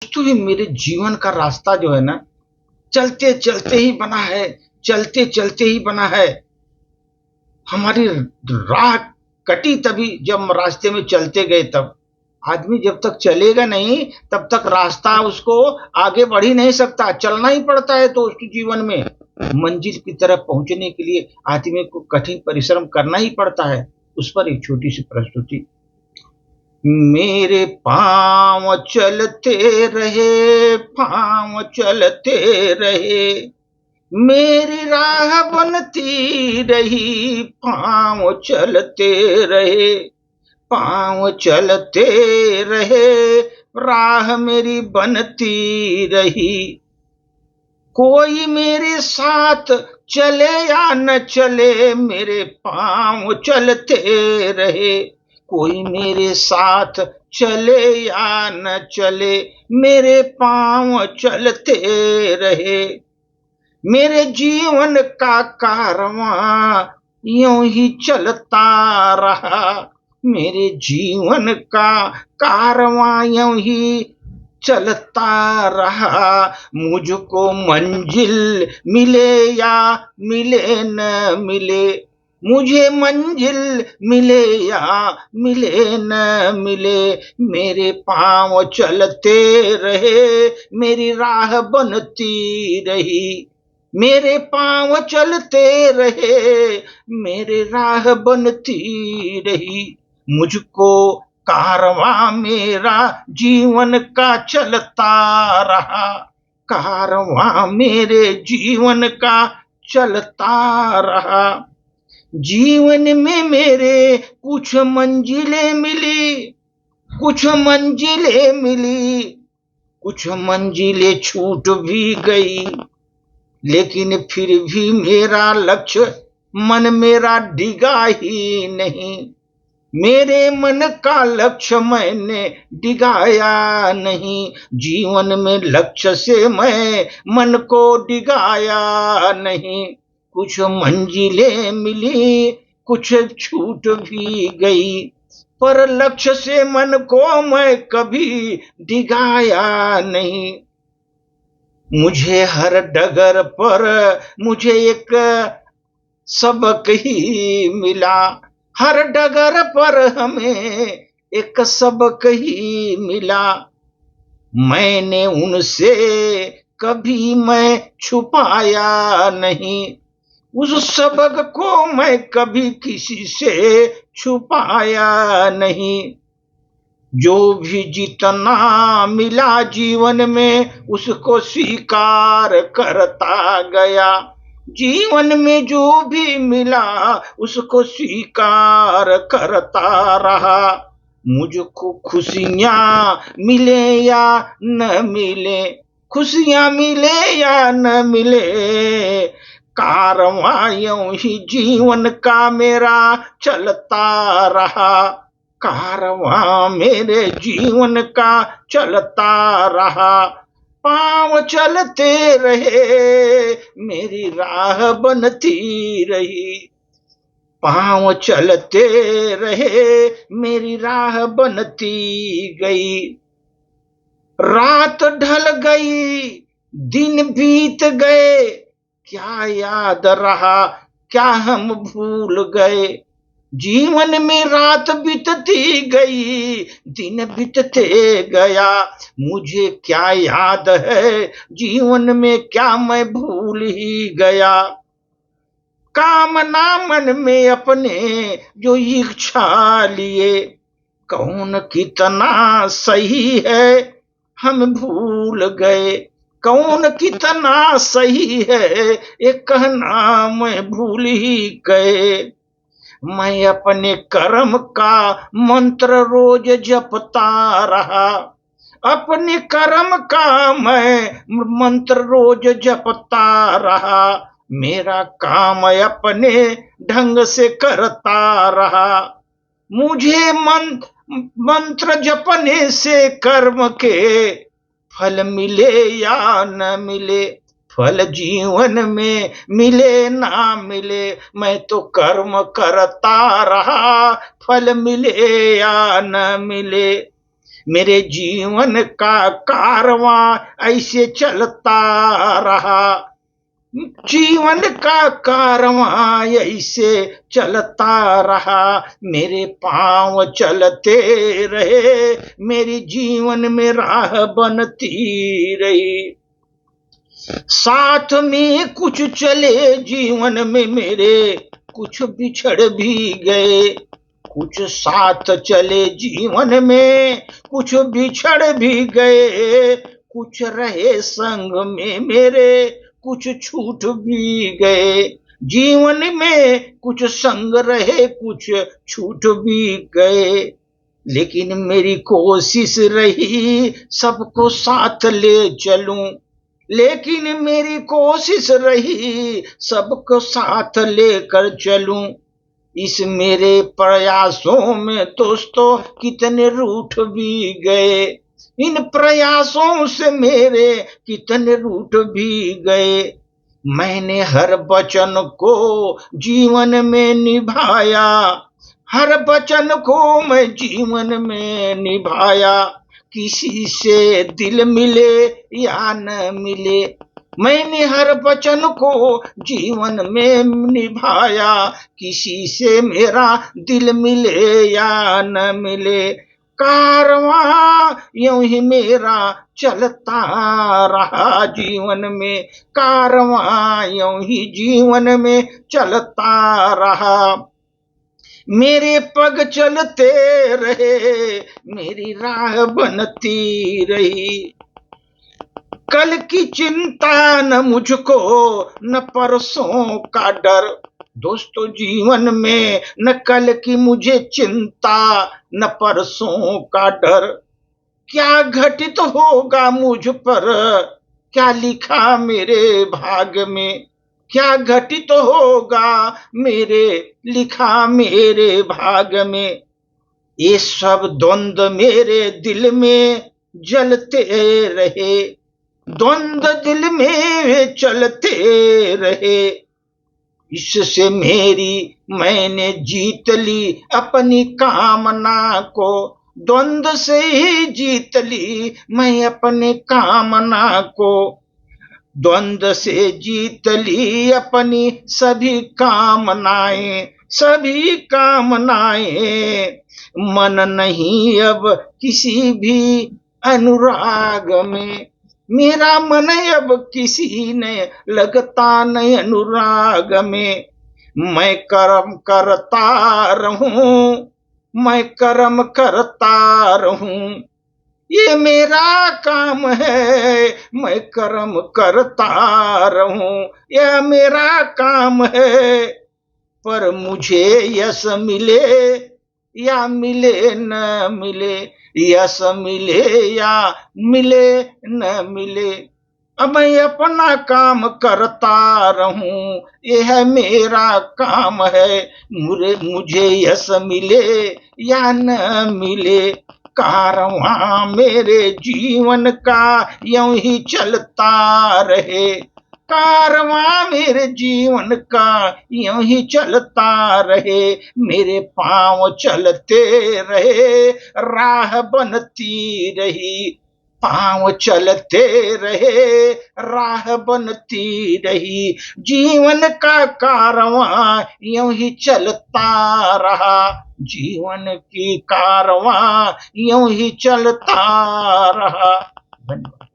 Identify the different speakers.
Speaker 1: तो भी मेरे जीवन का रास्ता जो है ना, चलते चलते ही बना है, चलते चलते ही बना है। हमारी राह कटी तभी जब रास्ते में चलते गए तब। आदमी जब तक चलेगा नहीं तब तक रास्ता उसको आगे बढ़ ही नहीं सकता, चलना ही पड़ता है। तो उसके जीवन में मंजिल की तरफ पहुंचने के लिए आदमी को कठिन परिश्रम करना ही पड़ता है। उस पर एक छोटी सी प्रस्तुति। मेरे पांव चलते रहे, पांव चलते रहे, मेरी राह बनती रही, पांव चलते रहे, पांव चलते रहे, राह मेरी बनती रही। कोई मेरे साथ चले या न चले, मेरे पांव चलते रहे। कोई मेरे साथ चले या न चले, मेरे पांव चलते रहे। मेरे जीवन का कारवां यूं ही चलता रहा, मेरे जीवन का कारवां यूं ही चलता रहा। मुझको मंजिल मिले या मिले न मिले, मुझे मंजिल मिले या मिले न मिले, मेरे पांव चलते रहे, मेरी राह बनती रही। मेरे पांव चलते रहे, मेरे राह बनती रही। मुझको कारवां मेरा जीवन का चलता रहा, कारवां मेरे जीवन का चलता रहा। जीवन में मेरे कुछ मंजिलें मिली, कुछ मंजिलें मिली, कुछ मंजिलें छूट भी गई, लेकिन फिर भी मेरा लक्ष्य मन मेरा डिगा ही नहीं। मेरे मन का लक्ष्य मैंने डिगाया नहीं, जीवन में लक्ष्य से मैं मन को डिगाया नहीं। कुछ मंजिलें मिली, कुछ छूट भी गई, पर लक्ष्य से मन को मैं कभी डिगाया नहीं। मुझे हर डगर पर मुझे एक सबक ही मिला, हर डगर पर हमें एक सबक ही मिला। मैंने उनसे कभी मैं छुपाया नहीं, उस सबक को मैं कभी किसी से छुपाया नहीं। जो भी जितना मिला जीवन में उसको स्वीकार करता गया, जीवन में जो भी मिला उसको स्वीकार करता रहा। मुझको खुशियां मिले या न मिले, खुशियां मिले या न मिले, कारवां यूं ही जीवन का मेरा चलता रहा, कारवां मेरे जीवन का चलता रहा। पांव चलते रहे, मेरी राह बनती रही, पांव चलते रहे, मेरी राह बनती गई। रात ढल गई, दिन बीत गए, क्या याद रहा, क्या हम भूल गए। जीवन में रात बीतती गई, दिन बीतते गया, मुझे क्या याद है, जीवन में क्या मैं भूल ही गया। कामना मन में अपने जो इच्छा लिए, कौन कितना सही है हम भूल गए, कौन कितना सही है ये कहना मैं भूल ही गए। मैं अपने कर्म का मंत्र रोज जपता रहा, अपने कर्म का मैं मंत्र रोज जपता रहा। मेरा काम अपने ढंग से करता रहा। मुझे मंत्र जपने से कर्म के फल मिले या न मिले, फल जीवन में मिले ना मिले, मैं तो कर्म करता रहा, फल मिले या न मिले। मेरे जीवन का कारवां ऐसे चलता रहा। जीवन का कारवां ऐसे चलता रहा, मेरे पांव चलते रहे, मेरी जीवन में राह बनती रही। साथ में कुछ चले जीवन में मेरे, कुछ बिछड़ भी गए। कुछ साथ चले जीवन में, कुछ बिछड़ भी गए। कुछ रहे संग में मेरे, कुछ छूट भी गए। जीवन में कुछ संग रहे, कुछ छूट भी गए। लेकिन मेरी कोशिश रही सबको साथ ले चलूं। लेकिन मेरी कोशिश रही सबको साथ लेकर चलूं। इस मेरे प्रयासों में दोस्तों कितने रूठ भी गए। इन प्रयासों से मेरे कितने रूठ भी गए। मैंने हर वचन को जीवन में निभाया, हर वचन को मैं जीवन में निभाया। किसी से दिल मिले या न मिले, मैंने हर वचन को जीवन में निभाया। किसी से मेरा दिल मिले या न मिले, कारवां यूं ही मेरा चलता रहा जीवन में। कारवां यूं ही जीवन में चलता रहा। मेरे पग चलते रहे, मेरी राह बनती रही। कल की चिंता न मुझको, न परसों का डर। दोस्तों जीवन में न कल की मुझे चिंता, न परसों का डर। क्या घटित होगा मुझ पर, क्या लिखा मेरे भाग में। क्या घटित होगा मेरे लिखा मेरे भाग में। ये सब द्वंद्व मेरे दिल में जलते रहे, द्वंद्व दिल में चलते रहे। इससे मेरी मैंने जीत ली अपनी कामना को। द्वंद्व से ही जीत ली मैं अपने कामना को। द्वंद्व से जीत ली अपनी सभी कामनाएं, सभी कामनाएं। मन नहीं अब किसी भी अनुराग में, मेरा मन अब किसी ने लगता नहीं अनुराग में। मैं कर्म करता रहूं, मैं कर्म करता रहूं, ये मेरा काम है। मैं कर्म करता रहूं, यह मेरा काम है। पर मुझे यश मिले या मिले न मिले, यश मिले या मिले न मिले, अब मैं अपना काम करता रहूं, यह मेरा काम है। मुझे यश मिले या न मिले, कारवां मेरे जीवन का यूं ही चलता रहे। कारवां मेरे जीवन का यूं ही चलता रहे। मेरे पांव चलते रहे, राह बनती रही। पांव चलते रहे, राह बनती रही। जीवन का कारवां यूं ही चलता रहा। जीवन की कारवां यूं ही चलता रहा। धन्यवाद।